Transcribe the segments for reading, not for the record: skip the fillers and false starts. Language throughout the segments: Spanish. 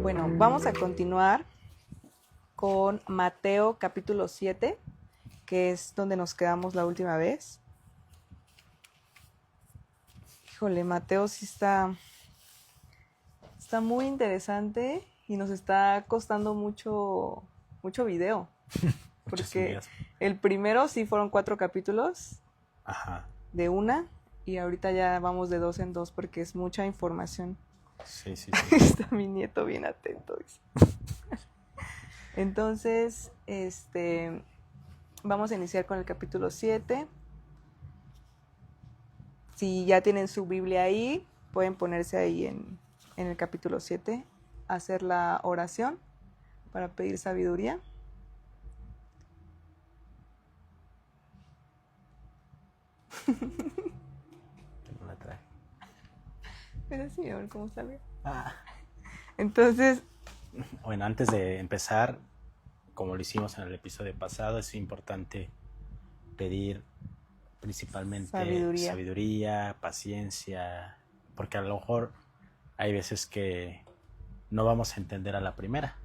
Bueno, vamos a continuar con Mateo capítulo 7, que es donde nos quedamos la última vez. Híjole, Mateo sí está muy interesante y nos está costando mucho video. Porque el primero sí fueron 4 capítulos. Ajá. De una, y ahorita ya vamos de 2 en 2 porque es mucha información. Sí. Está mi nieto bien atento. Entonces, vamos a iniciar con el capítulo 7. Si ya tienen su Biblia ahí, pueden ponerse ahí en el capítulo 7, hacer la oración para pedir sabiduría. No la trae. Pero sí, a ver cómo sale. Entonces, bueno, antes de empezar, como lo hicimos en el episodio pasado, es importante pedir principalmente sabiduría, paciencia, porque a lo mejor hay veces que no vamos a entender a la primera,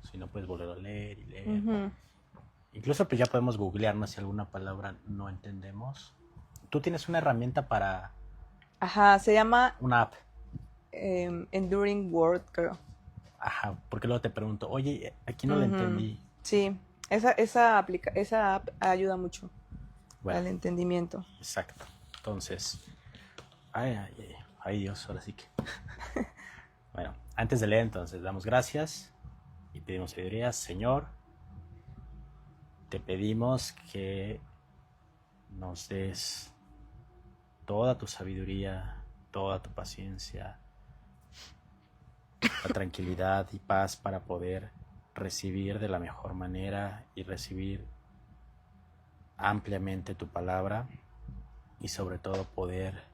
si no puedes volver a leer y leer. Uh-huh. Incluso pues ya podemos googlearnos si alguna palabra no entendemos. Tú tienes una herramienta para... Ajá, se llama... Una app. Enduring Word, creo. Ajá, porque luego te pregunto, oye, aquí no la entendí. Sí, esa app ayuda mucho al entendimiento. Exacto. Entonces, ay Dios, ahora sí que. Bueno, antes de leer entonces, damos gracias y pedimos sabiduría. Señor, te pedimos que nos des toda tu sabiduría, toda tu paciencia, la tranquilidad y paz para poder recibir de la mejor manera y recibir ampliamente tu palabra y sobre todo poder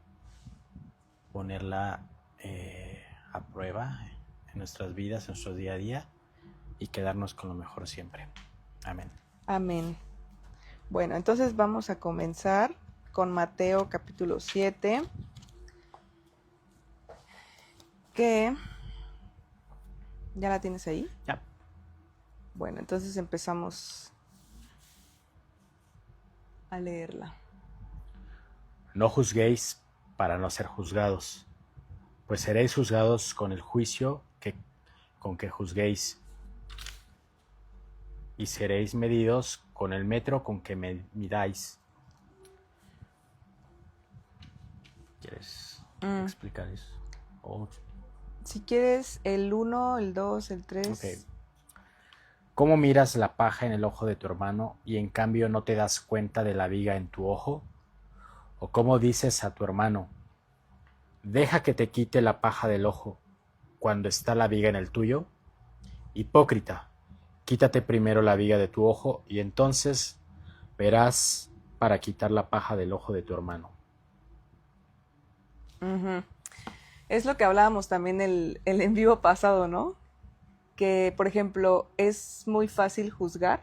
ponerla a prueba en nuestras vidas, en nuestro día a día y quedarnos con lo mejor siempre. Amén. Amén. Bueno, entonces vamos a comenzar con Mateo capítulo 7, que... ¿Ya la tienes ahí? Ya. Bueno, entonces empezamos a leerla. No juzguéis para no ser juzgados, pues seréis juzgados con el juicio con que juzguéis, y seréis medidos con el metro con que midáis. ¿Quieres explicar eso? Si quieres, el 1, el 2, el 3. Okay. ¿Cómo miras la paja en el ojo de tu hermano y en cambio no te das cuenta de la viga en tu ojo? ¿O cómo dices a tu hermano, deja que te quite la paja del ojo cuando está la viga en el tuyo? Hipócrita, quítate primero la viga de tu ojo y entonces verás para quitar la paja del ojo de tu hermano. Uh-huh. Es lo que hablábamos también el en vivo pasado, ¿no? Que, por ejemplo, es muy fácil juzgar,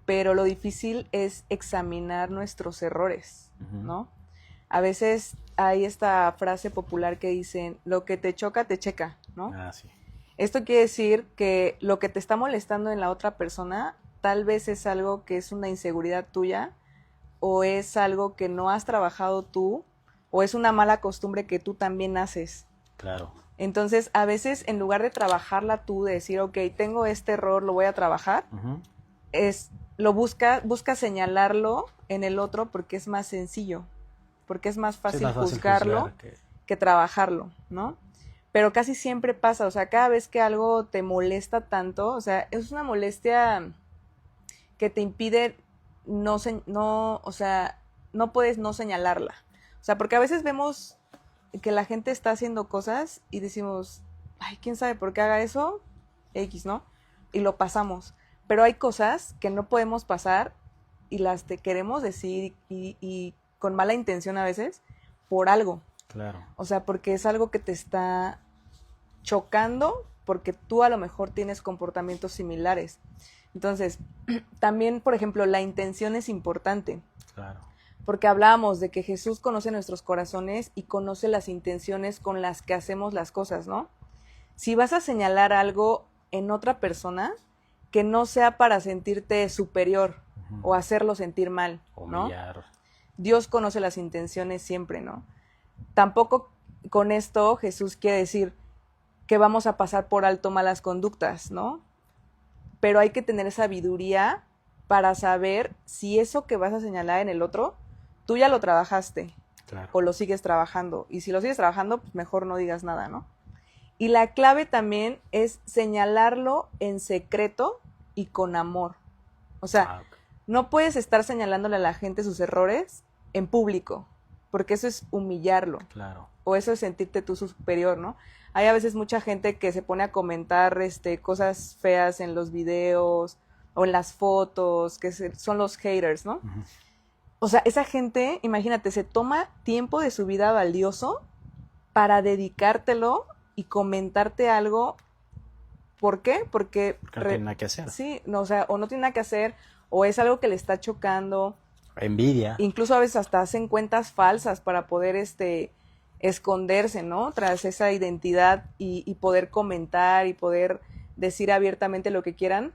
pero lo difícil es examinar nuestros errores, ¿no? A veces hay esta frase popular que dicen, lo que te choca, te checa, ¿no? Sí. Esto quiere decir que lo que te está molestando en la otra persona tal vez es algo que es una inseguridad tuya, o es algo que no has trabajado tú, o es una mala costumbre que tú también haces. Claro. Entonces, a veces, en lugar de trabajarla tú, de decir, ok, tengo este error, lo voy a trabajar, busca señalarlo en el otro porque es más sencillo, porque es más fácil, juzgarlo que trabajarlo, ¿no? Pero casi siempre pasa, o sea, cada vez que algo te molesta tanto, o sea, es una molestia que te impide no puedes no señalarla. O sea, porque a veces vemos que la gente está haciendo cosas y decimos, ay, ¿quién sabe por qué haga eso? X, ¿no? Y lo pasamos. Pero hay cosas que no podemos pasar y las te queremos decir y con mala intención a veces por algo. Claro. O sea, porque es algo que te está chocando porque tú a lo mejor tienes comportamientos similares. Entonces, también, por ejemplo, la intención es importante. Claro. Porque hablábamos de que Jesús conoce nuestros corazones y conoce las intenciones con las que hacemos las cosas, ¿no? si vas a señalar algo en otra persona, que no sea para sentirte superior o hacerlo sentir mal, ¿no? Humillar. Dios conoce las intenciones siempre, ¿no? Tampoco con esto Jesús quiere decir que vamos a pasar por alto malas conductas, ¿no? Pero hay que tener sabiduría para saber si eso que vas a señalar en el otro, tú ya lo trabajaste, claro, o lo sigues trabajando. Y si lo sigues trabajando, pues mejor no digas nada, ¿no? Y la clave también es señalarlo en secreto y con amor. O sea, no puedes estar señalándole a la gente sus errores en público, porque eso es humillarlo. Claro. O eso es sentirte tú superior, ¿no? Hay a veces mucha gente que se pone a comentar cosas feas en los videos o en las fotos, que son los haters, ¿no? Uh-huh. O sea, esa gente, imagínate, se toma tiempo de su vida valioso para dedicártelo y comentarte algo. ¿Por qué? Porque no tiene nada que hacer. Sí, no, o sea, o no tiene nada que hacer, o es algo que le está chocando. Envidia. Incluso a veces hasta hacen cuentas falsas para poder esconderse, ¿no? Tras esa identidad y poder comentar y poder decir abiertamente lo que quieran.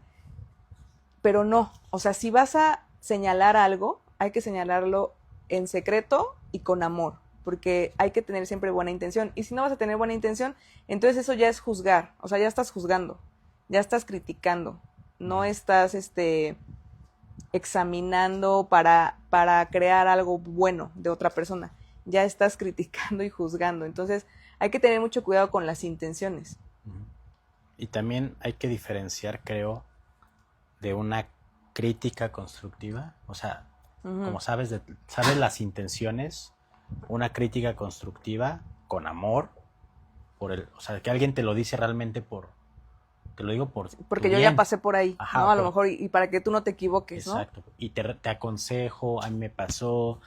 Pero no, o sea, si vas a señalar algo, hay que señalarlo en secreto y con amor, porque hay que tener siempre buena intención. Y si no vas a tener buena intención, entonces eso ya es juzgar, o sea, ya estás juzgando, ya estás criticando, no estás examinando para crear algo bueno de otra persona, ya estás criticando y juzgando. Entonces hay que tener mucho cuidado con las intenciones. Y también hay que diferenciar, creo, de una crítica constructiva, o sea, como sabes las intenciones, una crítica constructiva con amor, o sea, que alguien te lo dice realmente te lo digo porque yo ya pasé por ahí. Ajá, ¿no? A lo mejor, y para que tú no te equivoques, exacto. ¿no? Y te aconsejo, a mí me pasó,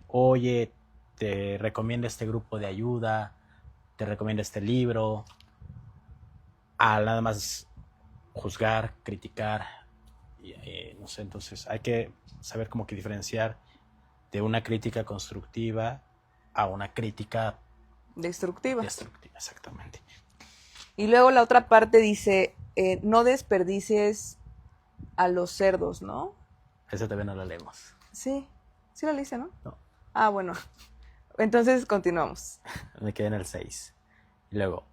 oye, te recomiendo este grupo de ayuda, te recomiendo este libro, a nada más juzgar, criticar, no sé, entonces hay que saber como que diferenciar de una crítica constructiva a una crítica destructiva, exactamente. Y luego la otra parte dice, no desperdicies a los cerdos, ¿no? Esa también no la leemos. Sí la dice, ¿no? No. Ah, bueno. Entonces continuamos. Me quedé en el 6. Y luego,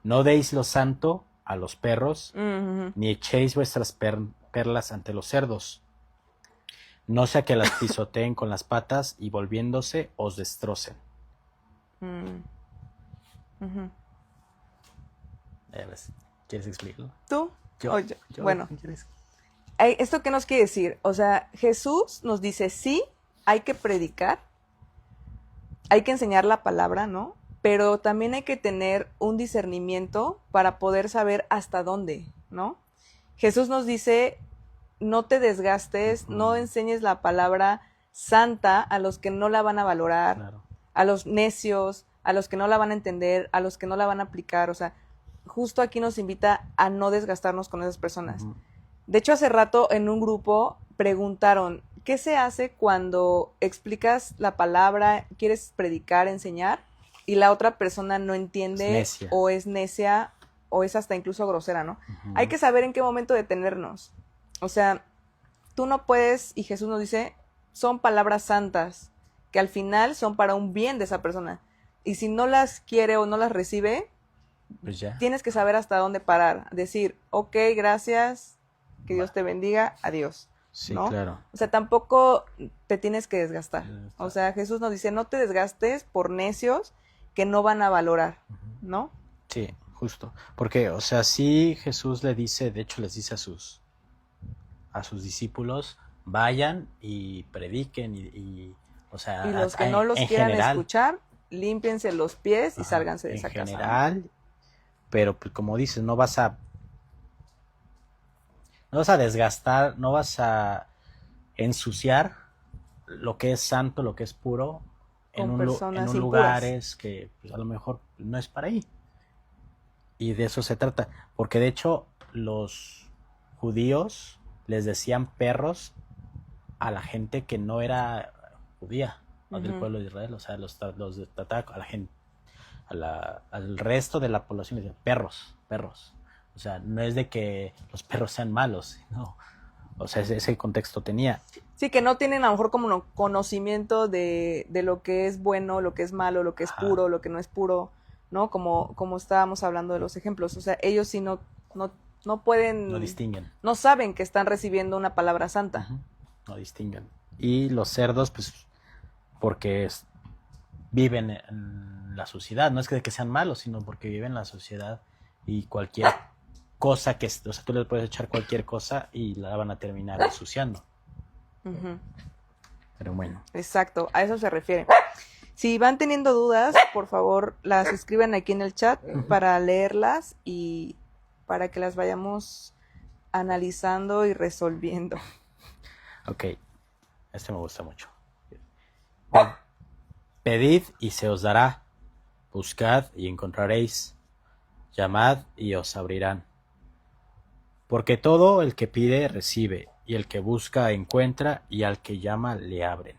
no deis lo santo a los perros, ni echéis vuestras perlas ante los cerdos, no sea que las pisoteen con las patas y volviéndose os destrocen. ¿Quieres explicarlo? ¿Tú? Yo. Bueno, ¿esto qué nos quiere decir? O sea, Jesús nos dice, sí, hay que predicar, hay que enseñar la palabra, ¿no? Pero también hay que tener un discernimiento para poder saber hasta dónde, ¿no? Jesús nos dice, no te desgastes, no enseñes la palabra santa a los que no la van a valorar, claro, a los necios, a los que no la van a entender, a los que no la van a aplicar. O sea, justo aquí nos invita a no desgastarnos con esas personas. De hecho, hace rato en un grupo preguntaron, ¿qué se hace cuando explicas la palabra, quieres predicar, enseñar, y la otra persona no entiende o es necia o es hasta incluso grosera, ¿no? Hay que saber en qué momento detenernos. O sea, tú no puedes, y Jesús nos dice, son palabras santas, que al final son para un bien de esa persona. Y si no las quiere o no las recibe, pues ya. Tienes que saber hasta dónde parar. Decir, ok, gracias, que Dios te bendiga, adiós. Sí, ¿no? claro. O sea, tampoco te tienes que desgastar. O sea, Jesús nos dice, no te desgastes por necios que no van a valorar, ¿no? Sí, justo. Porque, o sea, sí Jesús le dice, de hecho les dice a sus discípulos, vayan y prediquen o sea, y los que no los quieran general, escuchar, límpiense los pies y sálganse de esa casa. En general, pero pues como dices, no vas a desgastar, no vas a ensuciar lo que es santo, lo que es puro, en un lugares que pues, a lo mejor no es para ahí. Y de eso se trata. Porque de hecho los judíos les decían perros a la gente que no era judía, del pueblo de Israel. O sea, los trataba a al resto de la población, decían perros. O sea, no es de que los perros sean malos, no. O sea, ese contexto tenía. Sí, que no tienen a lo mejor como conocimiento de lo que es bueno, lo que es malo, lo que es puro, lo que no es puro, ¿no? Como estábamos hablando de los ejemplos. O sea, ellos sí no pueden... No distinguen. No saben que están recibiendo una palabra santa. No distinguen. Y los cerdos, pues, porque viven en la sociedad. No es que sean malos, sino porque viven en la sociedad y cualquier cosa o sea, tú les puedes echar cualquier cosa y la van a terminar ensuciando. Pero bueno. Exacto, a eso se refiere. Si van teniendo dudas, por favor, las escriban aquí en el chat para leerlas y para que las vayamos analizando y resolviendo. Ok, este me gusta mucho. Pedid y se os dará, buscad y encontraréis, llamad y os abrirán. Porque todo el que pide recibe, y el que busca encuentra, y al que llama le abren.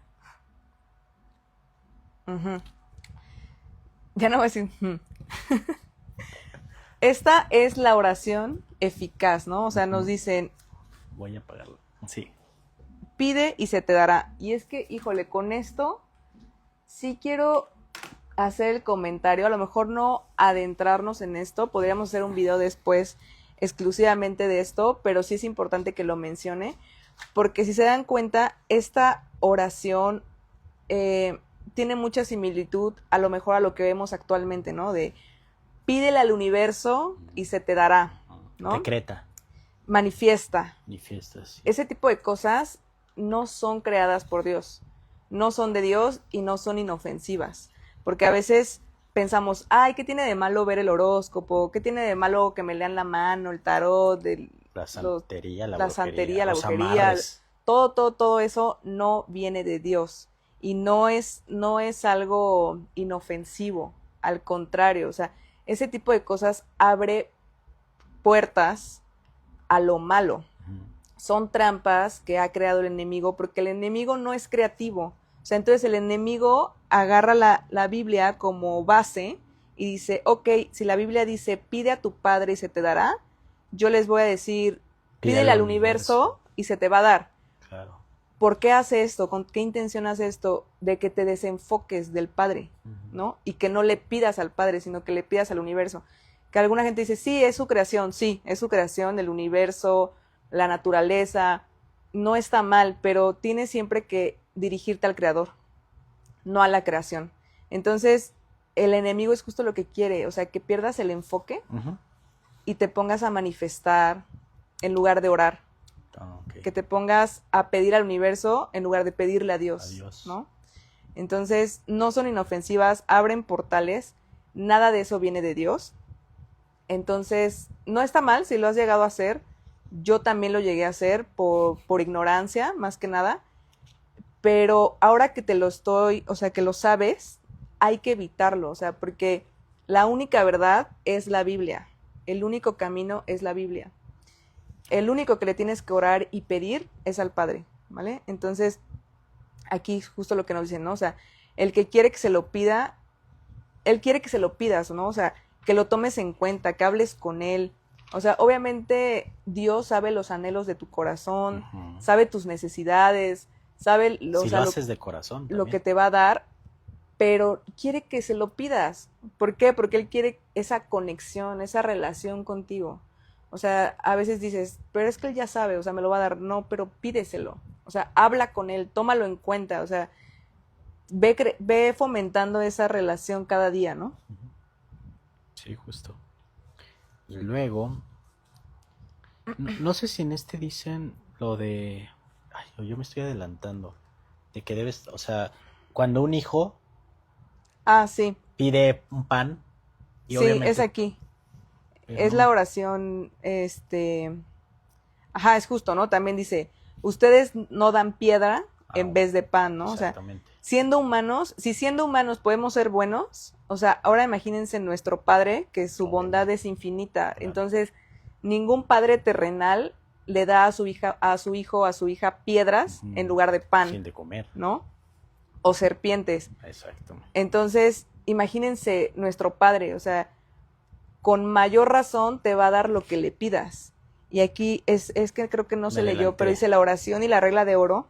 Ya no voy a decir. Esta es la oración eficaz, ¿no? O sea, nos dicen... Voy a apagarlo. Sí. Pide y se te dará. Y es que, híjole, con esto sí quiero hacer el comentario, a lo mejor no adentrarnos en esto, podríamos hacer un video después exclusivamente de esto, pero sí es importante que lo mencione, porque si se dan cuenta, esta oración tiene mucha similitud a lo mejor a lo que vemos actualmente, ¿no? De pídele al universo y se te dará, ¿no? Decreta. Manifiesta. Manifiestas. Ese tipo de cosas no son creadas por Dios, no son de Dios y no son inofensivas, porque a veces pensamos, ay, ¿qué tiene de malo ver el horóscopo? ¿Qué tiene de malo que me lean la mano, el tarot, la santería, la brujería? Todo eso no viene de Dios y no es algo inofensivo, al contrario, o sea, ese tipo de cosas abre puertas a lo malo. Son trampas que ha creado el enemigo porque el enemigo no es creativo. O sea, entonces el enemigo agarra la Biblia como base y dice, ok, si la Biblia dice, pide a tu padre y se te dará, yo les voy a decir, pídele al universo y se te va a dar. Claro. ¿Por qué hace esto? ¿Con qué intención hace esto? De que te desenfoques del padre, ¿no? Y que no le pidas al padre, sino que le pidas al universo. Que alguna gente dice, sí, es su creación, el universo, la naturaleza, no está mal, pero tienes siempre que dirigirte al creador, no a la creación. Entonces, el enemigo es justo lo que quiere, o sea, que pierdas el enfoque y te pongas a manifestar en lugar de orar. Okay. Que te pongas a pedir al universo en lugar de pedirle a Dios, ¿no? Entonces, no son inofensivas, abren portales, nada de eso viene de Dios. Entonces, no está mal si lo has llegado a hacer. Yo también lo llegué a hacer por ignorancia, más que nada. Pero ahora que que lo sabes, hay que evitarlo, o sea, porque la única verdad es la Biblia. El único camino es la Biblia. El único que le tienes que orar y pedir es al Padre, ¿vale? Entonces, aquí es justo lo que nos dicen, ¿no? O sea, el que quiere que se lo pida, él quiere que se lo pidas, ¿no? O sea, que lo tomes en cuenta, que hables con él. O sea, obviamente Dios sabe los anhelos de tu corazón, sabe tus necesidades, sabe lo haces de corazón lo que te va a dar, pero quiere que se lo pidas. ¿Por qué? Porque Él quiere esa conexión, esa relación contigo. O sea, a veces dices, pero es que Él ya sabe, o sea, me lo va a dar. No, pero pídeselo. O sea, habla con Él, tómalo en cuenta. O sea, ve fomentando esa relación cada día, ¿no? Sí, justo. Y luego, no sé si en este dicen lo de... Ay, yo me estoy adelantando. De que debes, o sea, cuando un hijo sí. pide un pan. Y sí, es aquí. Es la oración, Ajá, es justo, ¿no? También dice, ustedes no dan piedra en vez de pan, ¿no? O sea, siendo humanos podemos ser buenos, o sea, ahora imagínense nuestro Padre, que su bondad es infinita. Claro. Entonces, ningún padre terrenal le da a su hijo, a su hija piedras en lugar de pan. Sin de comer. ¿No? O serpientes. Exacto. Entonces, imagínense nuestro Padre, o sea, con mayor razón te va a dar lo que le pidas. Y aquí es que creo que no se leyó, pero dice la oración y la regla de oro.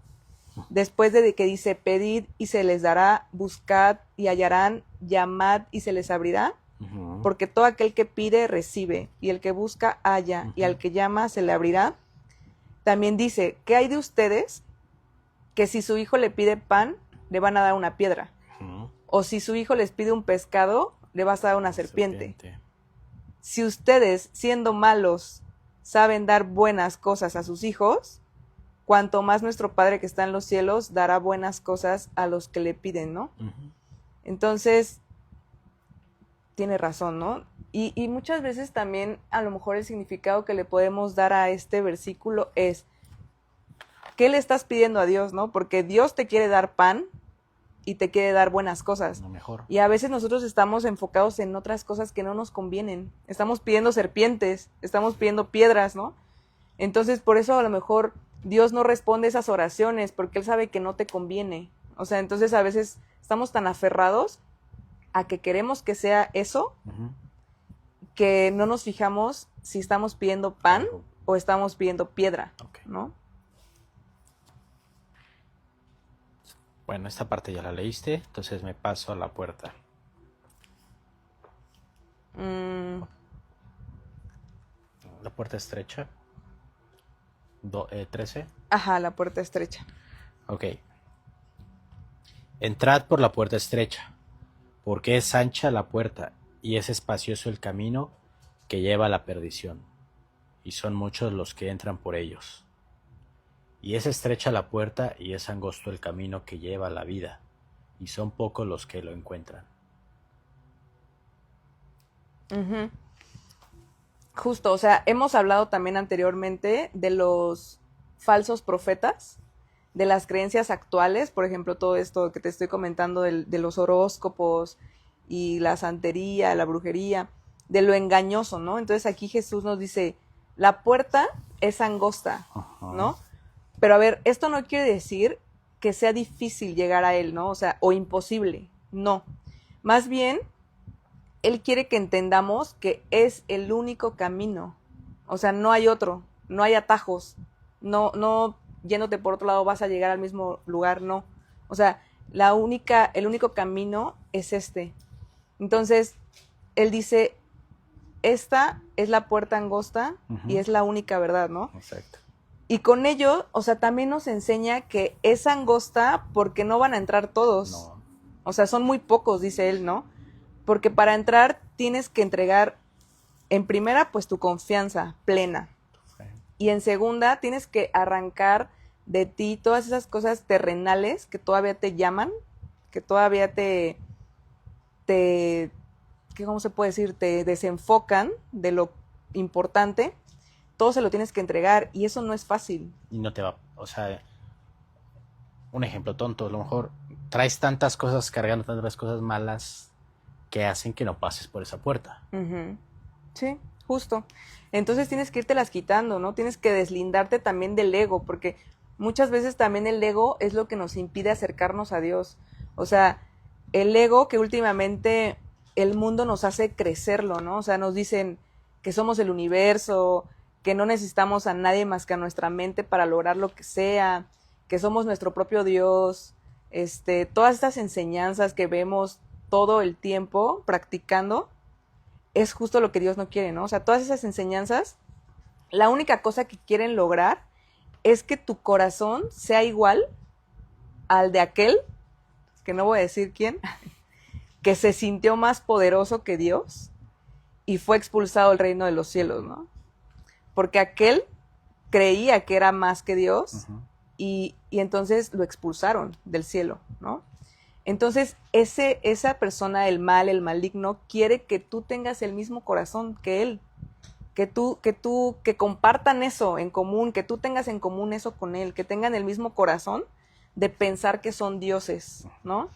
Después de que dice, pedid y se les dará, buscad y hallarán, llamad y se les abrirá. Porque todo aquel que pide, recibe, y el que busca, halla, y al que llama, se le abrirá. También dice, ¿qué hay de ustedes que si su hijo le pide pan, le van a dar una piedra? O si su hijo les pide un pescado, le vas a dar una serpiente. Si ustedes, siendo malos, saben dar buenas cosas a sus hijos, cuanto más nuestro Padre que está en los cielos dará buenas cosas a los que le piden, ¿no? Entonces, tiene razón, ¿no? Y muchas veces también, a lo mejor el significado que le podemos dar a este versículo es, ¿qué le estás pidiendo a Dios, no? Porque Dios te quiere dar pan y te quiere dar buenas cosas. Mejor. Y a veces nosotros estamos enfocados en otras cosas que no nos convienen. Estamos pidiendo serpientes, estamos pidiendo piedras, ¿no? Entonces, por eso a lo mejor Dios no responde esas oraciones, porque Él sabe que no te conviene. O sea, entonces a veces estamos tan aferrados a que queremos que sea eso, que no nos fijamos si estamos pidiendo pan o estamos pidiendo piedra, ¿no? Bueno, esta parte ya la leíste, entonces me paso a la puerta. La puerta estrecha. 13. Ajá, la puerta estrecha. Ok. Entrad por la puerta estrecha, porque es ancha la puerta y es espacioso el camino que lleva a la perdición, y son muchos los que entran por ellos. Y es estrecha la puerta y es angosto el camino que lleva a la vida, y son pocos los que lo encuentran. Justo, o sea, hemos hablado también anteriormente de los falsos profetas, de las creencias actuales, por ejemplo, todo esto que te estoy comentando de los horóscopos y la santería, la brujería, de lo engañoso, ¿no? Entonces aquí Jesús nos dice, la puerta es angosta, ¿no? Pero a ver, esto no quiere decir que sea difícil llegar a Él, ¿no? O sea, o imposible, no. Más bien, Él quiere que entendamos que es el único camino. O sea, no hay otro, no hay atajos, no yéndote por otro lado vas a llegar al mismo lugar, no. O sea, el único camino es este. Entonces, Él dice, esta es la puerta angosta y es la única verdad, ¿no? Exacto. Y con ello, o sea, también nos enseña que es angosta porque no van a entrar todos. No. O sea, son muy pocos, dice él, ¿no? Porque para entrar tienes que entregar, en primera, pues tu confianza plena. Sí. Y en segunda, tienes que arrancar de ti todas esas cosas terrenales que todavía te llaman, que todavía ¿cómo se puede decir? Te desenfocan de lo importante. Todo se lo tienes que entregar y eso no es fácil. Y no te va, o sea, un ejemplo tonto, a lo mejor traes tantas cosas cargando, tantas cosas malas que hacen que no pases por esa puerta. Sí, justo. Entonces tienes que irte las quitando, ¿no? Tienes que deslindarte también del ego, porque muchas veces también el ego es lo que nos impide acercarnos a Dios. O sea, el ego que últimamente el mundo nos hace crecerlo, ¿no? O sea, nos dicen que somos el universo, que no necesitamos a nadie más que a nuestra mente para lograr lo que sea, que somos nuestro propio Dios, todas estas enseñanzas que vemos todo el tiempo practicando, es justo lo que Dios no quiere, ¿no? O sea, todas esas enseñanzas, la única cosa que quieren lograr es que tu corazón sea igual al de aquel, que no voy a decir quién, que se sintió más poderoso que Dios y fue expulsado del reino de los cielos, ¿no? Porque aquel creía que era más que Dios y entonces lo expulsaron del cielo, ¿no? Entonces esa persona, el mal, el maligno, quiere que tú tengas el mismo corazón que él, que compartan eso en común, que tú tengas en común eso con él, que tengan el mismo corazón de pensar que son dioses, ¿no?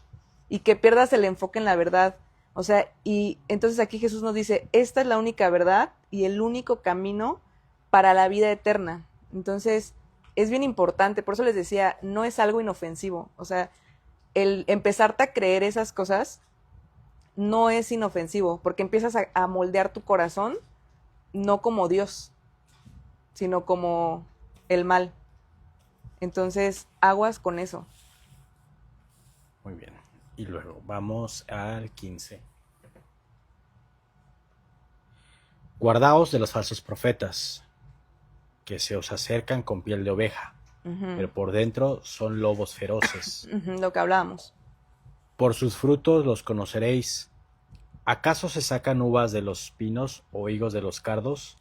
Y que pierdas el enfoque en la verdad. O sea, y entonces aquí Jesús nos dice, esta es la única verdad y el único camino para la vida eterna. Entonces, es bien importante, por eso les decía, no es algo inofensivo. O sea, el empezarte a creer esas cosas no es inofensivo, porque empiezas a moldear tu corazón no como Dios, sino como el mal. Entonces, aguas con eso. Muy bien. Y luego vamos al 15. Guardaos de los falsos profetas, que se os acercan con piel de oveja, pero por dentro son lobos feroces. Lo que hablábamos. Por sus frutos los conoceréis. ¿Acaso se sacan uvas de los pinos o higos de los cardos?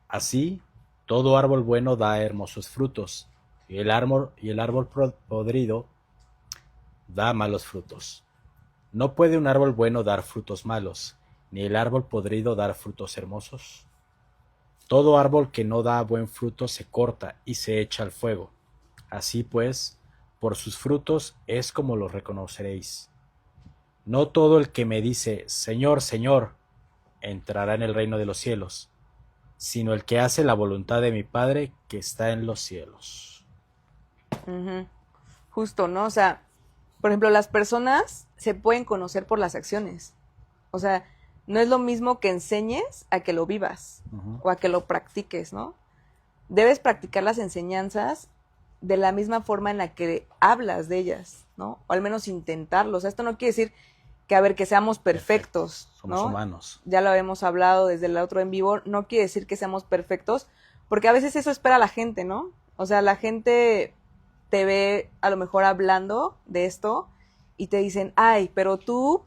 Así, todo árbol bueno da hermosos frutos, y el árbol podrido da malos frutos. ¿No puede un árbol bueno dar frutos malos, ni el árbol podrido dar frutos hermosos? Todo árbol que no da buen fruto se corta y se echa al fuego. Así pues, por sus frutos es como los reconoceréis. No todo el que me dice, Señor, Señor, entrará en el reino de los cielos, sino el que hace la voluntad de mi Padre que está en los cielos. Justo, ¿no? O sea, por ejemplo, las personas se pueden conocer por las acciones. O sea, no es lo mismo que enseñes a que lo vivas o a que lo practiques, ¿no? Debes practicar las enseñanzas de la misma forma en la que hablas de ellas, ¿no? O al menos intentarlo. O sea, esto no quiere decir que seamos perfectos, ¿no? Somos humanos. Ya lo habíamos hablado desde el otro en vivo. No quiere decir que seamos perfectos, porque a veces eso espera la gente, ¿no? O sea, la gente te ve a lo mejor hablando de esto y te dicen, ay, pero tú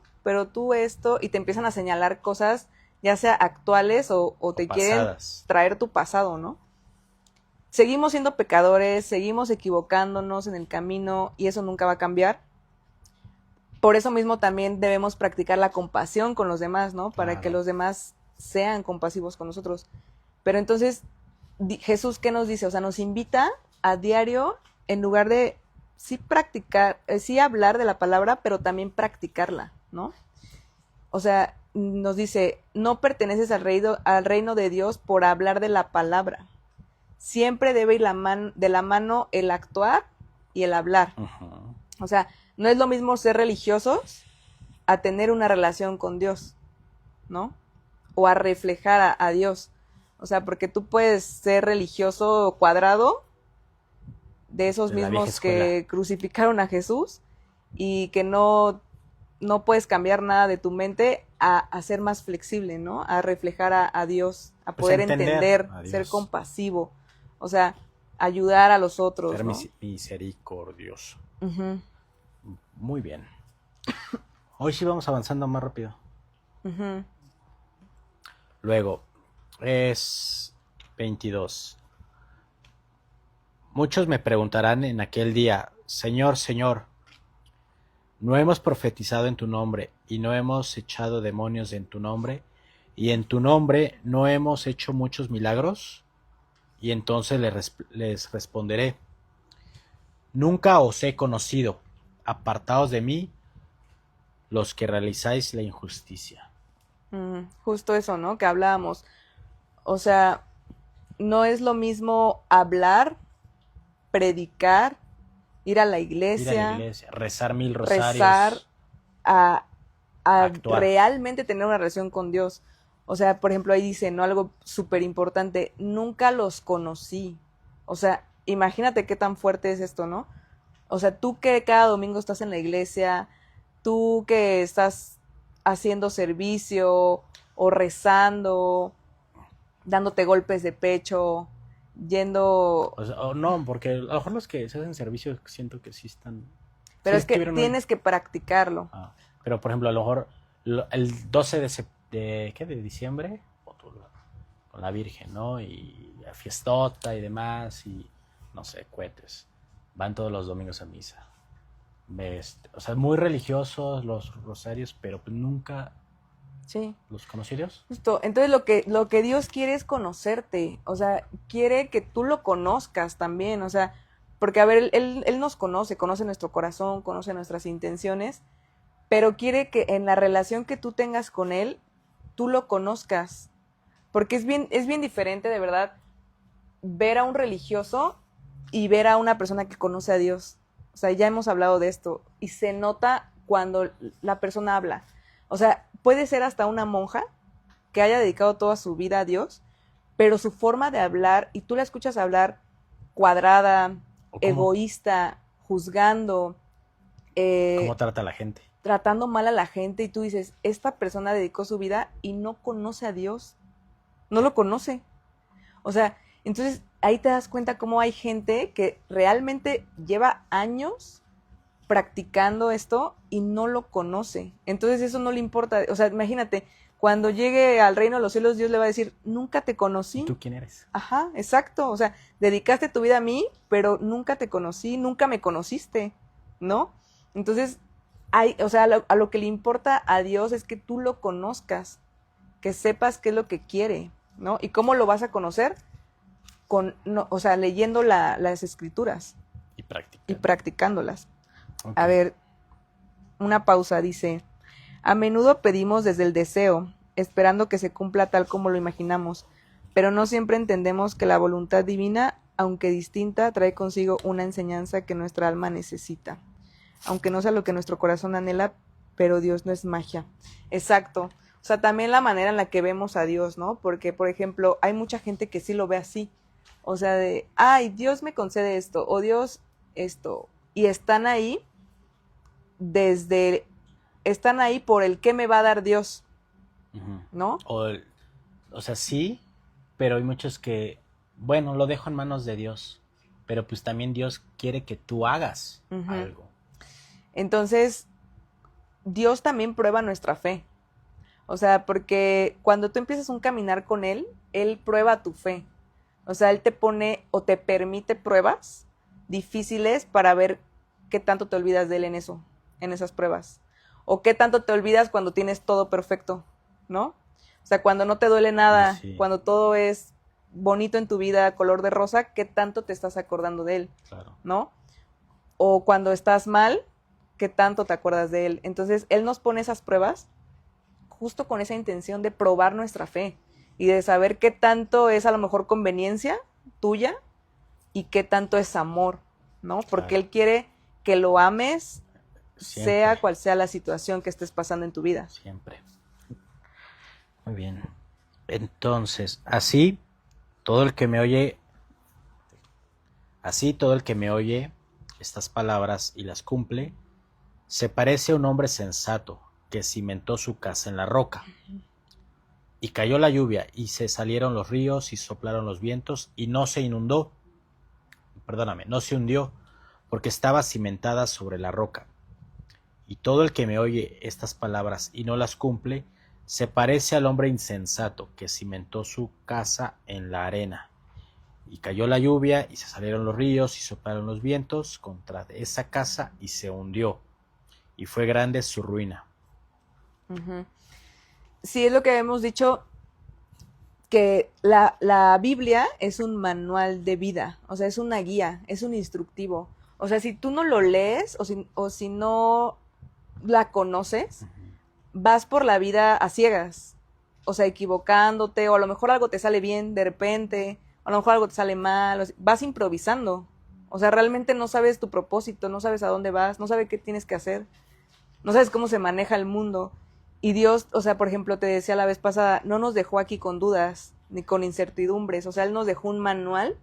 esto, y te empiezan a señalar cosas, ya sea actuales o te quieren traer tu pasado, ¿no? Seguimos siendo pecadores, seguimos equivocándonos en el camino y eso nunca va a cambiar. Por eso mismo también debemos practicar la compasión con los demás, ¿no? Para que los demás sean compasivos con nosotros. Pero entonces, Jesús, ¿qué nos dice? O sea, nos invita a diario, en lugar de sí practicar, sí hablar de la palabra, pero también practicarla, ¿no? O sea, nos dice, no perteneces al reino de Dios por hablar de la palabra. Siempre debe ir de la mano el actuar y el hablar. O sea, no es lo mismo ser religiosos a tener una relación con Dios, ¿no? O a reflejar a Dios. O sea, porque tú puedes ser religioso cuadrado, de esos mismos que crucificaron a Jesús, y que no puedes cambiar nada de tu mente a ser más flexible, ¿no? A reflejar a Dios, a poder entender, ser compasivo. O sea, ayudar a los otros, ser, ¿no? misericordioso. Muy bien. Hoy sí vamos avanzando más rápido. Luego, es 22. Muchos me preguntarán en aquel día, Señor, Señor, ¿no hemos profetizado en tu nombre y no hemos echado demonios en tu nombre? ¿Y en tu nombre no hemos hecho muchos milagros? Y entonces les responderé, nunca os he conocido, apartaos de mí los que realizáis la injusticia. Justo eso, ¿no? Que hablábamos. O sea, no es lo mismo hablar, predicar, ir a la iglesia, rezar 1000 rosarios, rezar a realmente tener una relación con Dios. O sea, por ejemplo, ahí dice, ¿no? Algo súper importante, nunca los conocí. O sea, imagínate qué tan fuerte es esto, ¿no? O sea, tú que cada domingo estás en la iglesia, tú que estás haciendo servicio o rezando, dándote golpes de pecho, yendo... O sea, no, porque a lo mejor los que se hacen servicio siento que sí están... Pero sí, es que tienes que practicarlo. Pero, por ejemplo, a lo mejor el 12 de diciembre, con la Virgen, ¿no? Y la fiestota y demás, y no sé, cohetes. Van todos los domingos a misa. O sea, muy religiosos los rosarios, pero pues nunca... Sí. ¿Los conocidos? Justo. Entonces lo que Dios quiere es conocerte. O sea, quiere que tú lo conozcas también. O sea, porque a ver, Él nos conoce nuestro corazón, conoce nuestras intenciones, pero quiere que en la relación que tú tengas con Él, tú lo conozcas. Porque es bien diferente, de verdad, ver a un religioso y ver a una persona que conoce a Dios. O sea, ya hemos hablado de esto. Y se nota cuando la persona habla. O sea, puede ser hasta una monja que haya dedicado toda su vida a Dios, pero su forma de hablar, y tú la escuchas hablar cuadrada, egoísta, juzgando. ¿Cómo trata a la gente? Tratando mal a la gente, y tú dices, esta persona dedicó su vida y no conoce a Dios. No lo conoce. O sea, entonces ahí te das cuenta cómo hay gente que realmente lleva años practicando esto y no lo conoce. Entonces eso no le importa. O sea, imagínate, cuando llegue al reino de los cielos, Dios le va a decir, nunca te conocí. ¿Y tú quién eres? Ajá, exacto. O sea, dedicaste tu vida a mí, pero nunca te conocí, nunca me conociste, ¿no? Entonces, o sea, a lo que le importa a Dios es que tú lo conozcas, que sepas qué es lo que quiere, ¿no? ¿Y cómo lo vas a conocer? O sea, leyendo las escrituras. Y practicándolas. Okay. A ver, una pausa, dice, a menudo pedimos desde el deseo, esperando que se cumpla tal como lo imaginamos, pero no siempre entendemos que la voluntad divina, aunque distinta, trae consigo una enseñanza que nuestra alma necesita. Aunque no sea lo que nuestro corazón anhela, pero Dios no es magia. Exacto. O sea, también la manera en la que vemos a Dios, ¿no? Porque, por ejemplo, hay mucha gente que sí lo ve así. O sea, de, ay, Dios me concede esto, o Dios esto. Y están ahí están ahí por el qué me va a dar Dios, ¿no? O sea, sí, pero hay muchos que, bueno, lo dejo en manos de Dios, pero pues también Dios quiere que tú hagas algo. Entonces, Dios también prueba nuestra fe. O sea, porque cuando tú empiezas un caminar con Él, Él prueba tu fe. O sea, Él te pone o te permite pruebas difíciles para ver qué tanto te olvidas de Él en esas pruebas. O qué tanto te olvidas cuando tienes todo perfecto, ¿no? O sea, cuando no te duele nada, sí. Cuando todo es bonito en tu vida, color de rosa, ¿qué tanto te estás acordando de Él? Claro. ¿No? O cuando estás mal, ¿qué tanto te acuerdas de Él? Entonces, Él nos pone esas pruebas justo con esa intención de probar nuestra fe y de saber qué tanto es a lo mejor conveniencia tuya y qué tanto es amor, ¿no? Porque claro. Él quiere que lo ames, siempre. Sea cual sea la situación que estés pasando en tu vida. Siempre. Muy bien. Entonces, así todo el que me oye estas palabras y las cumple, se parece a un hombre sensato que cimentó su casa en la roca. Y cayó la lluvia, y se salieron los ríos, y soplaron los vientos, y no se hundió, porque estaba cimentada sobre la roca. Y todo el que me oye estas palabras y no las cumple, se parece al hombre insensato que cimentó su casa en la arena. Y cayó la lluvia, y se salieron los ríos, y soplaron los vientos contra esa casa, y se hundió. Y fue grande su ruina. Uh-huh. Sí, es lo que hemos dicho, que la Biblia es un manual de vida, o sea, es una guía, es un instructivo. O sea, si tú no lo lees o si no la conoces, vas por la vida a ciegas, o sea, equivocándote, o a lo mejor algo te sale bien de repente, o a lo mejor algo te sale mal, vas improvisando. O sea, realmente no sabes tu propósito, no sabes a dónde vas, no sabes qué tienes que hacer, no sabes cómo se maneja el mundo. Y Dios, o sea, por ejemplo, te decía la vez pasada, no nos dejó aquí con dudas, ni con incertidumbres. O sea, Él nos dejó un manual,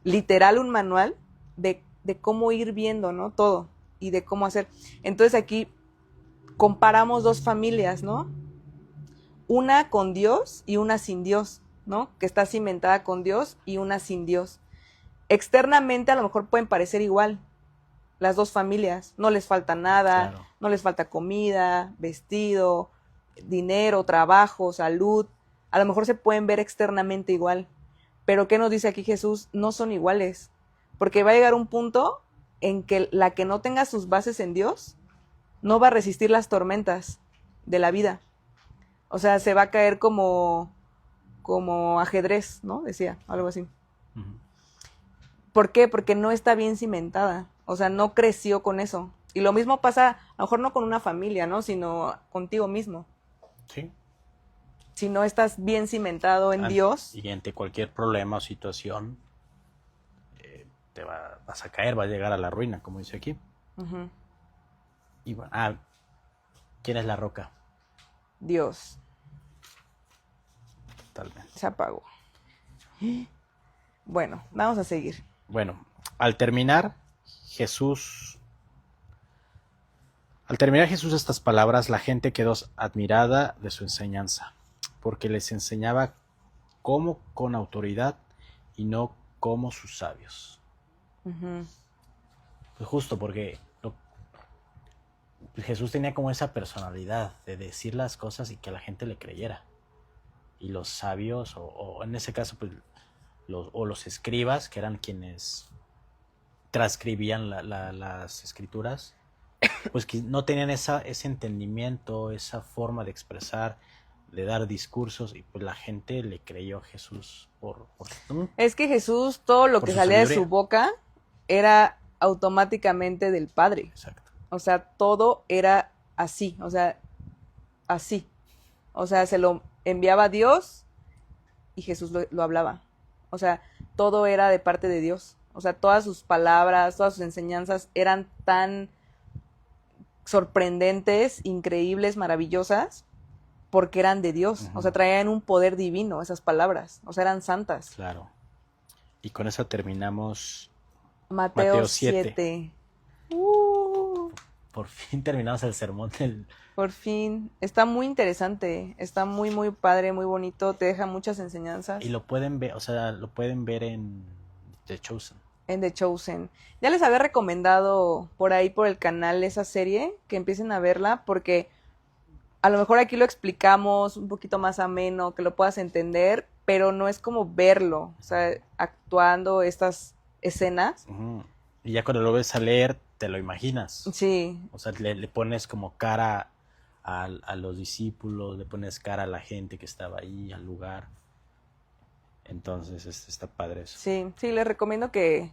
literal un manual, de cómo ir viendo, ¿no? Todo, y de cómo hacer. Entonces aquí comparamos dos familias, ¿no? Una con Dios y una sin Dios, ¿no? Que está cimentada con Dios y una sin Dios. Externamente a lo mejor pueden parecer igual, las dos familias, no les falta nada, claro. No les falta comida, vestido, dinero, trabajo, salud, a lo mejor se pueden ver externamente igual, pero ¿qué nos dice aquí Jesús? No son iguales, porque va a llegar un punto en que la que no tenga sus bases en Dios no va a resistir las tormentas de la vida, o sea, se va a caer como ajedrez, ¿no? Decía, algo así. Uh-huh. ¿Por qué? Porque no está bien cimentada. O sea, no creció con eso. Y lo mismo pasa, a lo mejor no con una familia, ¿no? Sino contigo mismo. Sí. Si no estás bien cimentado en Dios. Y ante cualquier problema o situación, vas a caer, vas a llegar a la ruina, como dice aquí. Uh-huh. Y bueno, ¿quién es la roca? Dios. Totalmente. Se apagó. Bueno, vamos a seguir. Bueno, al terminar Jesús estas palabras, la gente quedó admirada de su enseñanza, porque les enseñaba como con autoridad y no como sus sabios. Uh-huh. Pues justo porque Jesús tenía como esa personalidad de decir las cosas y que la gente le creyera. Y los sabios, o en ese caso, pues, los escribas, que eran quienes transcribían las escrituras, pues que no tenían ese entendimiento, esa forma de expresar, de dar discursos, y pues la gente le creyó a Jesús Es que Jesús, todo lo que salía de su boca era automáticamente del Padre. Exacto. O sea, todo era así, o sea, así. O sea, se lo enviaba a Dios y Jesús lo hablaba. O sea, todo era de parte de Dios. O sea, todas sus palabras, todas sus enseñanzas eran tan sorprendentes, increíbles, maravillosas, porque eran de Dios. Uh-huh. O sea, traían un poder divino esas palabras. O sea, eran santas. Claro. Y con eso terminamos Mateo 7. Por fin terminamos el sermón del... Por fin. Está muy interesante. Está muy, muy padre, muy bonito. Te deja muchas enseñanzas. Y lo pueden ver, en The Chosen. En The Chosen. Ya les había recomendado por ahí por el canal esa serie, que empiecen a verla, porque a lo mejor aquí lo explicamos un poquito más ameno, que lo puedas entender, pero no es como verlo, o sea, actuando estas escenas. Uh-huh. Y ya cuando lo ves a leer, te lo imaginas. Sí. O sea, le pones como cara a los discípulos, le pones cara a la gente que estaba ahí, al lugar. Entonces, está padre eso. Sí, les recomiendo que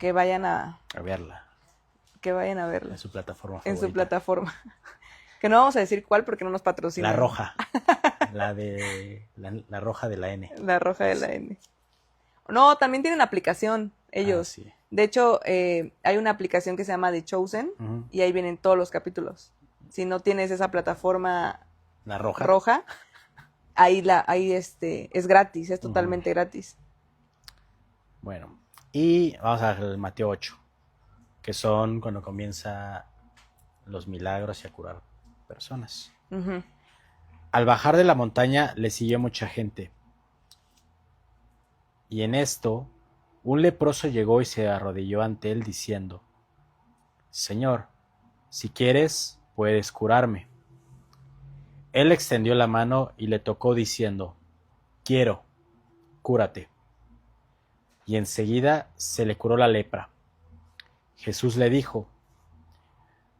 vayan a verla. Que vayan a verla. En su plataforma favorita. En su plataforma. Que no vamos a decir cuál porque no nos patrocina. La roja. la roja de la N. La roja de la N. No, también tienen aplicación ellos. Sí. De hecho, hay una aplicación que se llama The Chosen, uh-huh, y ahí vienen todos los capítulos. Si no tienes esa plataforma la roja, ahí es gratis, es totalmente, uh-huh, gratis. Bueno, y vamos al Mateo 8, que son cuando comienza los milagros y a curar personas. Uh-huh. Al bajar de la montaña le siguió mucha gente. Y en esto, un leproso llegó y se arrodilló ante él diciendo: Señor, si quieres, puedes curarme. Él extendió la mano y le tocó diciendo: Quiero, cúrate. Y enseguida se le curó la lepra. Jesús le dijo: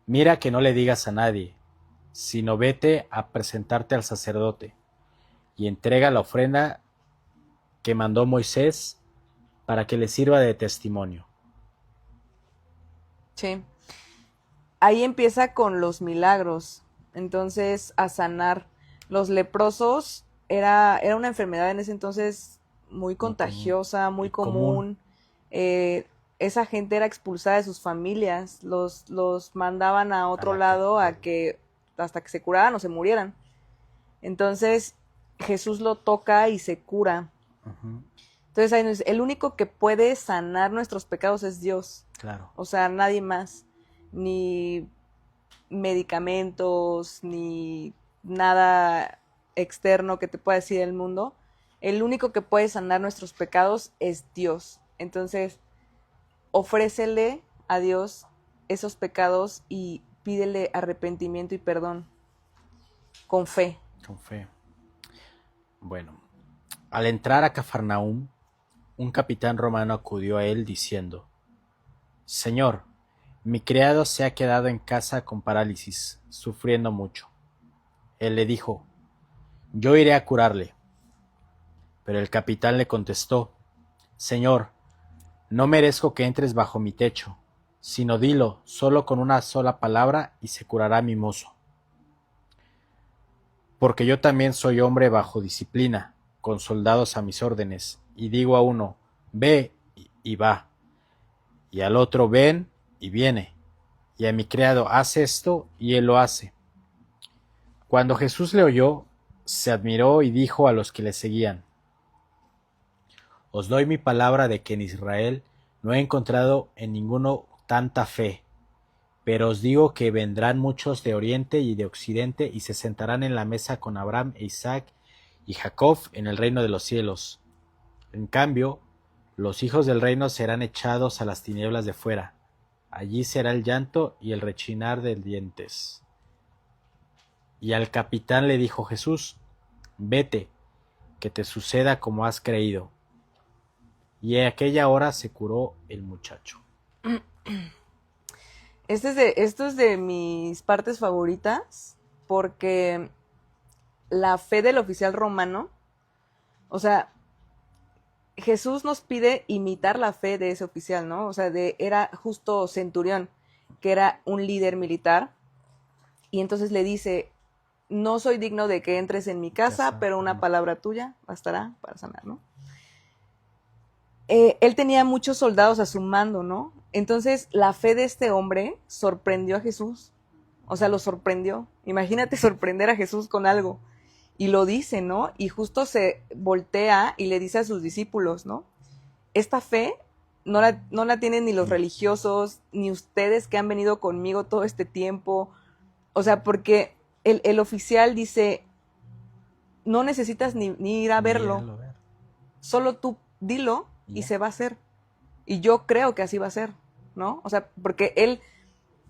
Mira que no le digas a nadie, sino vete a presentarte al sacerdote y entrega la ofrenda que mandó Moisés para que le sirva de testimonio. Sí. Ahí empieza con los milagros. Entonces, a sanar. Los leprosos era una enfermedad en ese entonces muy contagiosa, muy común. Esa gente era expulsada de sus familias. Los mandaban a otro lado hasta que se curaran o se murieran. Entonces, Jesús lo toca y se cura. Uh-huh. Entonces, ahí nos dice, el único que puede sanar nuestros pecados es Dios. Claro. O sea, nadie más. Ni medicamentos, ni nada externo que te pueda decir el mundo. El único que puede sanar nuestros pecados es Dios. Entonces, ofrécele a Dios esos pecados y pídele arrepentimiento y perdón. Con fe. Con fe. Bueno, al entrar a Cafarnaúm, un capitán romano acudió a él diciendo: Señor, mi criado se ha quedado en casa con parálisis, sufriendo mucho. Él le dijo: Yo iré a curarle. Pero el capitán le contestó: Señor, no merezco que entres bajo mi techo, sino dilo solo con una sola palabra y se curará mi mozo. Porque yo también soy hombre bajo disciplina, con soldados a mis órdenes, y digo a uno: ve, y va, y al otro: ven, y viene, y a mi criado: haz esto, y él lo hace. Cuando Jesús le oyó, se admiró y dijo a los que le seguían: Os doy mi palabra de que en Israel no he encontrado en ninguno tanta fe. Pero os digo que vendrán muchos de oriente y de occidente y se sentarán en la mesa con Abraham e Isaac y Jacob en el reino de los cielos. En cambio, los hijos del reino serán echados a las tinieblas de fuera. Allí será el llanto y el rechinar de dientes. Y al capitán le dijo Jesús: Vete, que te suceda como has creído. Y en aquella hora se curó el muchacho. Esto es de mis partes favoritas, porque la fe del oficial romano, o sea, Jesús nos pide imitar la fe de ese oficial, ¿no? O sea, era justo centurión, que era un líder militar, y entonces le dice: no soy digno de que entres en mi casa, pero una palabra tuya bastará para sanar, ¿no? Él tenía muchos soldados a su mando, ¿no? Entonces, la fe de este hombre sorprendió a Jesús. O sea, lo sorprendió. Imagínate sorprender a Jesús con algo. Y lo dice, ¿no? Y justo se voltea y le dice a sus discípulos, ¿no? Esta fe no la tienen ni los religiosos, ni ustedes que han venido conmigo todo este tiempo. O sea, porque el oficial dice: no necesitas ni ir a verlo. Solo tú dilo y se va a hacer. Y yo creo que así va a ser, ¿no? O sea, porque él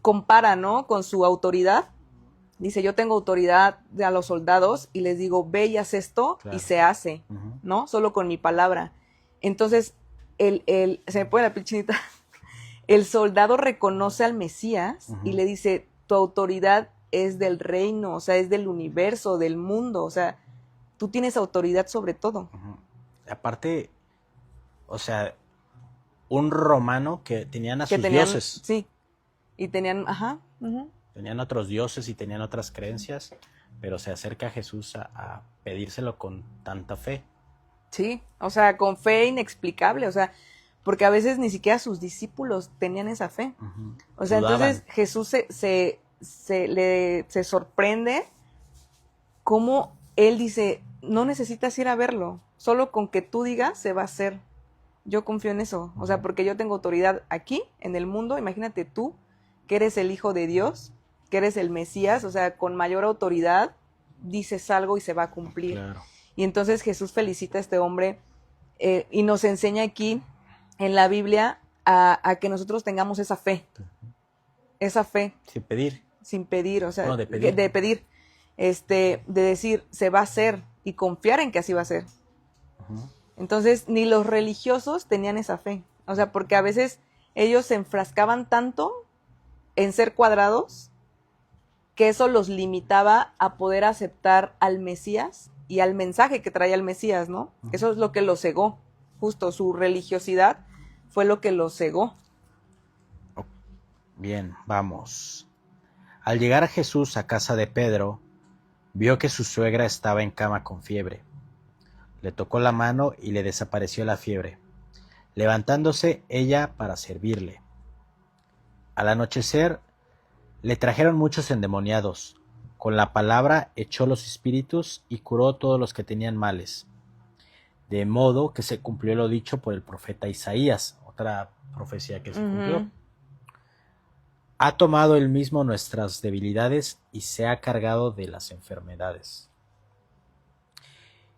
compara, ¿no?, con su autoridad. Dice: yo tengo autoridad a los soldados y les digo: ve y haz esto, claro, y se hace, ¿no? Solo con mi palabra. Entonces, se me pone la piel chinita. El soldado reconoce al Mesías y le dice: tu autoridad es del reino, o sea, es del universo, del mundo, o sea, tú tienes autoridad sobre todo. Aparte, o sea, un romano que tenían sus dioses. Sí, y tenían, tenían otros dioses y tenían otras creencias, pero se acerca a Jesús a pedírselo con tanta fe. Sí, o sea, con fe inexplicable, o sea, porque a veces ni siquiera sus discípulos tenían esa fe. O sea, dudaban. Entonces Jesús se sorprende cómo él dice: no necesitas ir a verlo, solo con que tú digas se va a hacer. Yo confío en eso, o sea, porque yo tengo autoridad aquí, en el mundo. Imagínate tú, que eres el Hijo de Dios, que eres el Mesías, o sea, con mayor autoridad dices algo y se va a cumplir. Claro. Y entonces Jesús felicita a este hombre y nos enseña aquí en la Biblia a que nosotros tengamos esa fe. Esa fe. Sin pedir, o sea, no, de pedir. De decir se va a hacer y confiar en que así va a ser. Entonces, ni los religiosos tenían esa fe. O sea, porque a veces ellos se enfrascaban tanto en ser cuadrados que eso los limitaba a poder aceptar al Mesías y al mensaje que traía el Mesías, ¿no? Eso es lo que los cegó. Justo su religiosidad fue lo que los cegó. Bien, vamos. Al llegar a Jesús a casa de Pedro, vio que su suegra estaba en cama con fiebre. Le tocó la mano y le desapareció la fiebre, levantándose ella para servirle. Al anochecer, le trajeron muchos endemoniados. Con la palabra echó los espíritus y curó a todos los que tenían males. De modo que se cumplió lo dicho por el profeta Isaías, otra profecía que se cumplió. Ha tomado él mismo nuestras debilidades y se ha cargado de las enfermedades.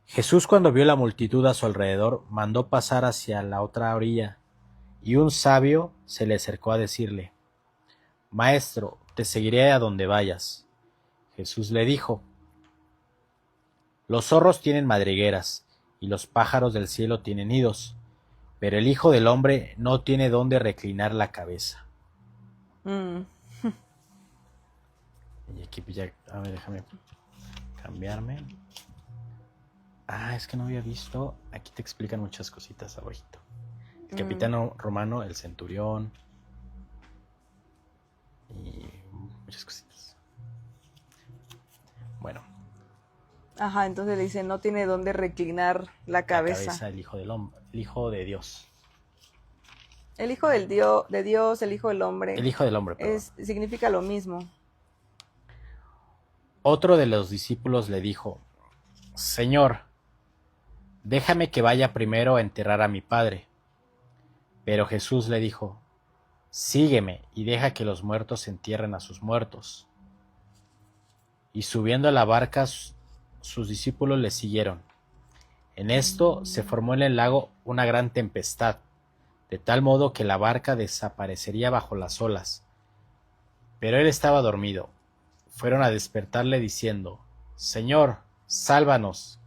Jesús, cuando vio la multitud a su alrededor, mandó pasar hacia la otra orilla, y un sabio se le acercó a decirle: Maestro, te seguiré a donde vayas. Jesús le dijo: Los zorros tienen madrigueras, y los pájaros del cielo tienen nidos, pero el Hijo del Hombre no tiene dónde reclinar la cabeza. Y aquí ya, a ver, déjame cambiarme. Es que no había visto. Aquí te explican muchas cositas abajito. El capitán romano, el centurión y muchas cositas. Bueno. Entonces le dice: no tiene dónde reclinar la cabeza. La cabeza del Hijo del Hombre, el Hijo de Dios. El Hijo de Dios, el Hijo del Hombre. El Hijo del Hombre, perdón. Significa lo mismo. Otro de los discípulos le dijo: Señor, déjame que vaya primero a enterrar a mi padre. Pero Jesús le dijo: Sígueme y deja que los muertos entierren a sus muertos. Y subiendo a la barca, sus discípulos le siguieron. En esto se formó en el lago una gran tempestad, de tal modo que la barca desaparecería bajo las olas. Pero él estaba dormido. Fueron a despertarle diciendo: Señor, sálvanos,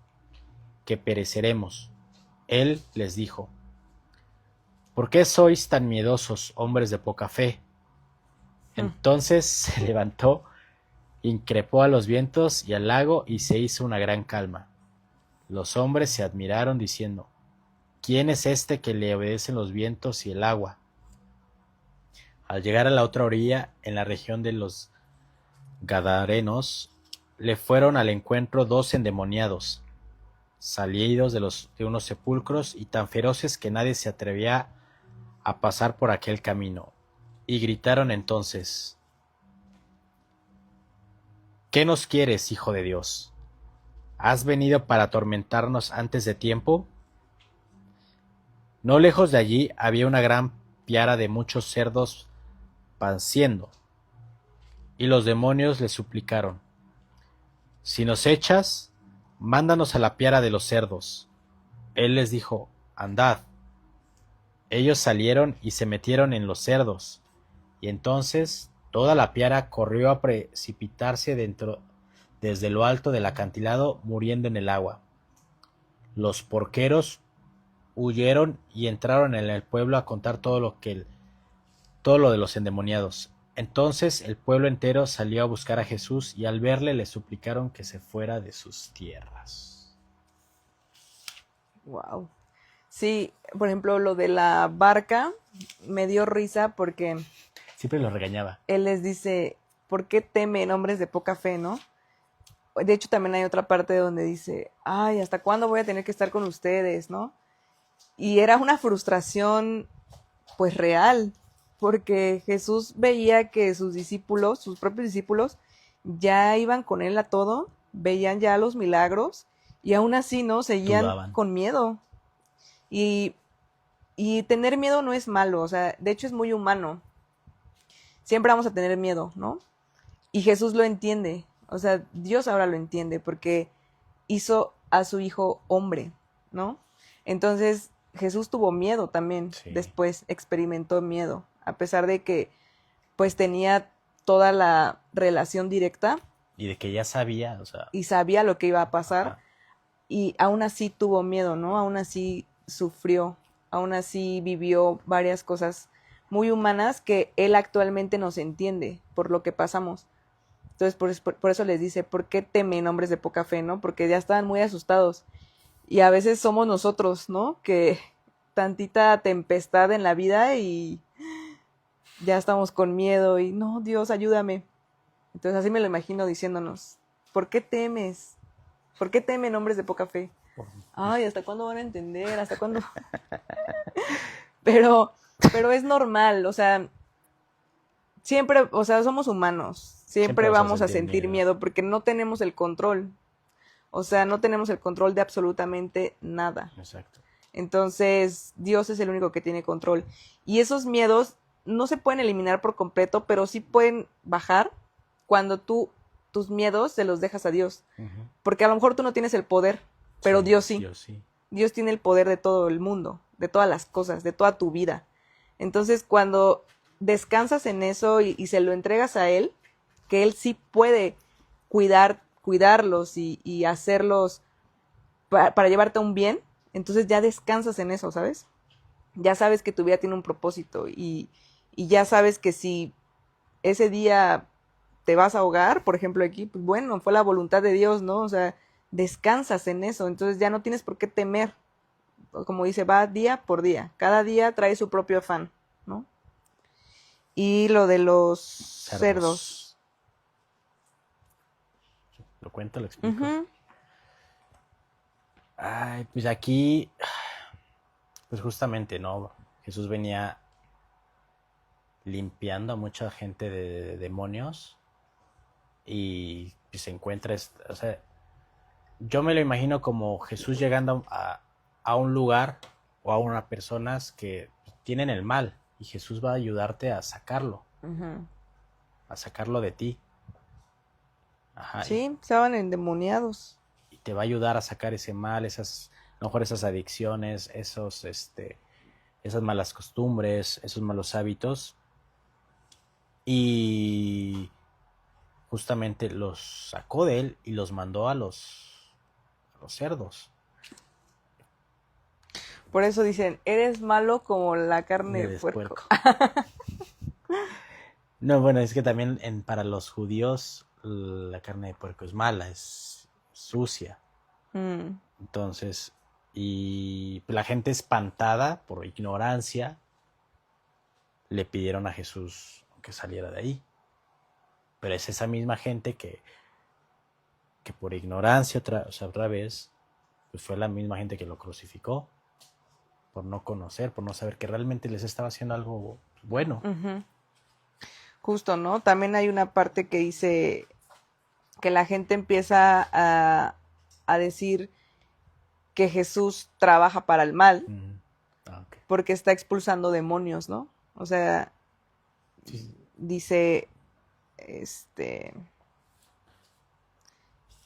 que pereceremos. Él les dijo: ¿Por qué sois tan miedosos, hombres de poca fe? Entonces se levantó, increpó a los vientos y al lago, y se hizo una gran calma. Los hombres se admiraron, diciendo: ¿Quién es este que le obedecen los vientos y el agua? Al llegar a la otra orilla, en la región de los Gadarenos, le fueron al encuentro 2 endemoniados, salidos de unos sepulcros, y tan feroces que nadie se atrevía a pasar por aquel camino. Y gritaron entonces: ¿Qué nos quieres, Hijo de Dios? ¿Has venido para atormentarnos antes de tiempo? No lejos de allí había una gran piara de muchos cerdos panciendo, y los demonios le suplicaron: Si nos echas, mándanos a la piara de los cerdos. Él les dijo: Andad. Ellos salieron y se metieron en los cerdos, y entonces toda la piara corrió a precipitarse desde lo alto del acantilado, muriendo en el agua. Los porqueros huyeron y entraron en el pueblo a contar todo lo de los endemoniados. Entonces el pueblo entero salió a buscar a Jesús, y al verle le suplicaron que se fuera de sus tierras. Wow. Sí, por ejemplo, lo de la barca me dio risa porque siempre los regañaba. Él les dice: ¿por qué temen, hombres de poca fe, no? De hecho, también hay otra parte donde dice: ay, ¿hasta cuándo voy a tener que estar con ustedes, no? Y era una frustración, pues, real, porque Jesús veía que sus discípulos, sus propios discípulos, ya iban con él a todo, veían ya los milagros, y aún así, ¿no? Seguían Dudaban. con miedo. Y tener miedo no es malo, o sea, de hecho es muy humano. Siempre vamos a tener miedo, ¿no? Y Jesús lo entiende, o sea, Dios ahora lo entiende porque hizo a su hijo hombre, ¿no? Entonces Jesús tuvo miedo también, sí. Después experimentó miedo, a pesar de que pues tenía toda la relación directa. Y de que ya sabía, o sea. Y sabía lo que iba a pasar. Ajá. Y aún así tuvo miedo, ¿no? Aún así sufrió, aún así vivió varias cosas muy humanas que él actualmente nos entiende por lo que pasamos. Entonces por eso les dice: ¿por qué temen, hombres de poca fe, no? Porque ya estaban muy asustados. Y a veces somos nosotros, ¿no? Que tantita tempestad en la vida y ya estamos con miedo y no, Dios, ayúdame. Entonces así me lo imagino diciéndonos: ¿por qué temes? ¿Por qué temen, hombres de poca fe? Ay, ¿hasta cuándo van a entender? ¿Hasta cuándo? Pero es normal, o sea, siempre, o sea, somos humanos. Siempre vamos a sentir miedo porque no tenemos el control. O sea, no tenemos el control de absolutamente nada. Exacto. Entonces, Dios es el único que tiene control. Y esos miedos no se pueden eliminar por completo, pero sí pueden bajar cuando tus miedos se los dejas a Dios. Uh-huh. Porque a lo mejor tú no tienes el poder, pero sí, Dios sí. Dios sí. Dios tiene el poder de todo el mundo, de todas las cosas, de toda tu vida. Entonces, cuando descansas en eso y se lo entregas a Él, que Él sí puede cuidarlos y hacerlos para llevarte a un bien, entonces ya descansas en eso, ¿sabes? Ya sabes que tu vida tiene un propósito y ya sabes que si ese día te vas a ahogar, por ejemplo aquí, pues bueno, fue la voluntad de Dios, ¿no? O sea, descansas en eso, entonces ya no tienes por qué temer. Como dice, va día por día, cada día trae su propio afán, ¿no? Y lo de los cerdos. ¿Lo cuento? ¿Lo explico? Uh-huh. Ay, pues aquí, pues justamente, ¿no? Jesús venía limpiando a mucha gente de demonios y y se encuentra, o sea, yo me lo imagino como Jesús llegando a un lugar o a unas personas que tienen el mal y Jesús va a ayudarte a sacarlo, a sacarlo de ti. Ajá, sí, estaban endemoniados. Y te va a ayudar a sacar ese mal, a lo mejor esas adicciones, esas malas costumbres, esos malos hábitos. Y justamente los sacó de él y los mandó a los cerdos. Por eso dicen, eres malo como la carne de puerco. No, bueno, es que también para los judíos la carne de puerco es mala, es sucia. Entonces, y la gente espantada por ignorancia le pidieron a Jesús que saliera de ahí. Pero es esa misma gente que por ignorancia otra vez, pues fue la misma gente que lo crucificó, por no conocer, por no saber que realmente les estaba haciendo algo bueno. Justo, ¿no? También hay una parte que dice que la gente empieza a decir que Jesús trabaja para el mal, Okay. porque está expulsando demonios, ¿no? O sea, sí. Dice,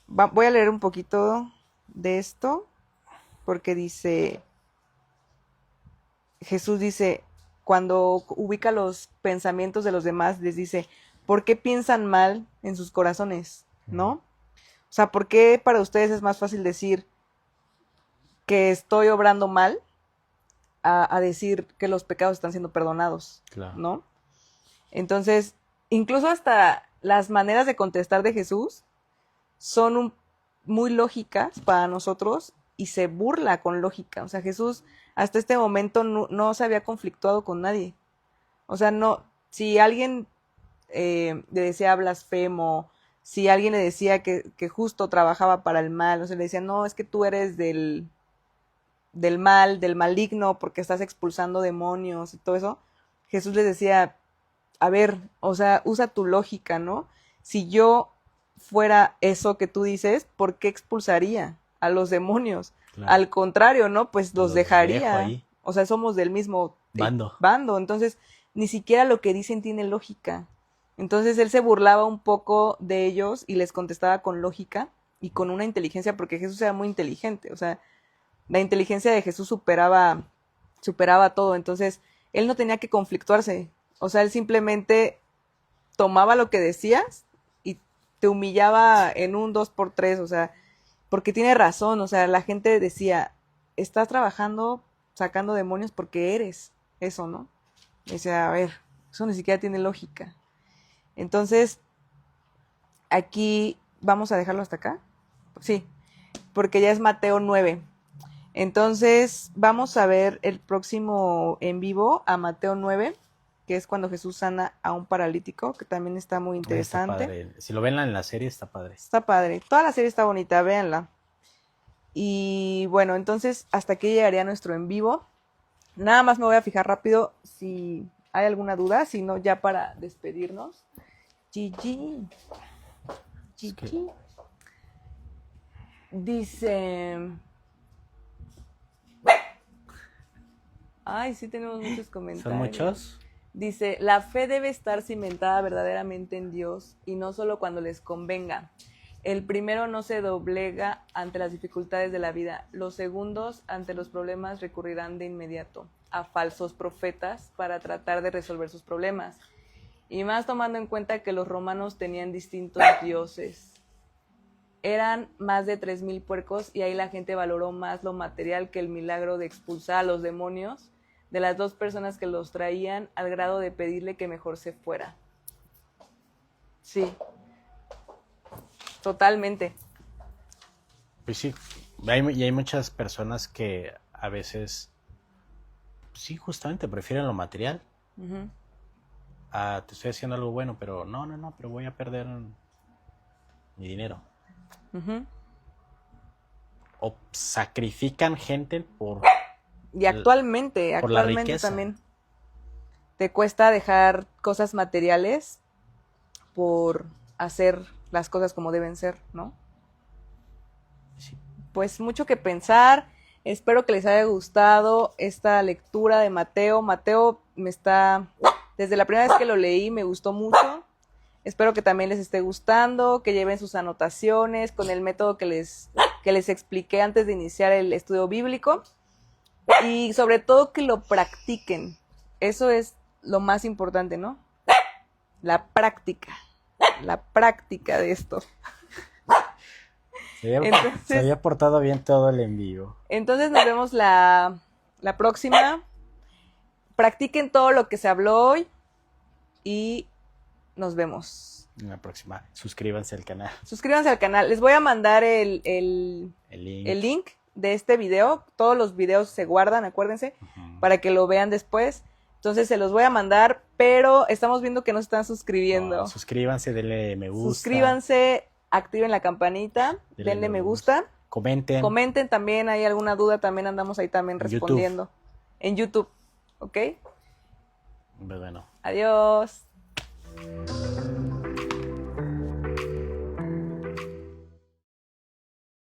voy a leer un poquito de esto, porque dice, Jesús dice, cuando ubica los pensamientos de los demás, les dice, ¿por qué piensan mal en sus corazones? ¿No? O sea, ¿por qué para ustedes es más fácil decir que estoy obrando mal a decir que los pecados están siendo perdonados? Claro. ¿No? Entonces, incluso hasta las maneras de contestar de Jesús son muy lógicas para nosotros y se burla con lógica. O sea, Jesús hasta este momento no se había conflictuado con nadie. O sea, no, si alguien le decía blasfemo, si alguien le decía que justo trabajaba para el mal, o sea, le decía, no, es que tú eres del mal, del maligno, porque estás expulsando demonios y todo eso, Jesús les decía, a ver, o sea, usa tu lógica, ¿no? Si yo fuera eso que tú dices, ¿por qué expulsaría a los demonios? Claro. Al contrario, ¿no? Pues los dejaría. O sea, somos del mismo bando. Entonces, ni siquiera lo que dicen tiene lógica. Entonces, él se burlaba un poco de ellos y les contestaba con lógica y con una inteligencia, porque Jesús era muy inteligente. O sea, la inteligencia de Jesús superaba todo. Entonces, él no tenía que conflictuarse. O sea, él simplemente tomaba lo que decías y te humillaba en un 2x3, o sea, porque tiene razón, o sea, la gente decía, estás trabajando sacando demonios porque eres eso, ¿no? Y decía, a ver, eso ni siquiera tiene lógica. Entonces, aquí vamos a dejarlo hasta acá. Sí, porque ya es Mateo 9. Entonces, vamos a ver el próximo en vivo a Mateo 9, que es cuando Jesús sana a un paralítico, que también está muy interesante. Está padre. Si lo ven en la serie, está padre. Está padre. Toda la serie está bonita, véanla. Y bueno, entonces hasta aquí llegaría nuestro en vivo. Nada más me voy a fijar rápido si hay alguna duda, si no, ya para despedirnos. Gigi. Gigi. Dice... Ay, sí tenemos muchos comentarios. ¿Son muchos? Dice, la fe debe estar cimentada verdaderamente en Dios y no solo cuando les convenga. El primero no se doblega ante las dificultades de la vida. Los segundos, ante los problemas, recurrirán de inmediato a falsos profetas para tratar de resolver sus problemas. Y más tomando en cuenta que los romanos tenían distintos dioses. Eran más de 3,000 puercos y ahí la gente valoró más lo material que el milagro de expulsar a los demonios de las 2 personas que los traían, al grado de pedirle que mejor se fuera. Sí. Totalmente. Pues sí, hay muchas personas que a veces, sí, justamente prefieren lo material. Uh-huh. Te estoy haciendo algo bueno, pero no, pero voy a perder mi dinero. Uh-huh. O sacrifican gente por... Y actualmente la riqueza. También te cuesta dejar cosas materiales por hacer las cosas como deben ser, ¿no? Sí. Pues mucho que pensar. Espero que les haya gustado esta lectura de Mateo. Mateo desde la primera vez que lo leí me gustó mucho. Espero que también les esté gustando, que lleven sus anotaciones con el método que les expliqué antes de iniciar el estudio bíblico. Y sobre todo que lo practiquen. Eso es lo más importante, ¿no? La práctica de esto. Se había portado bien todo el envío. Entonces nos vemos la próxima. Practiquen todo lo que se habló hoy y nos vemos. En la próxima. Suscríbanse al canal. Suscríbanse al canal. Les voy a mandar el link de este video. Todos los videos se guardan, acuérdense, para que lo vean después. Entonces se los voy a mandar, pero estamos viendo que no se están suscribiendo. No, suscríbanse, denle me gusta. Suscríbanse, activen la campanita, denle me gusta. Comenten también, hay alguna duda, también andamos ahí también respondiendo. En YouTube, ¿ok? Bueno. Adiós.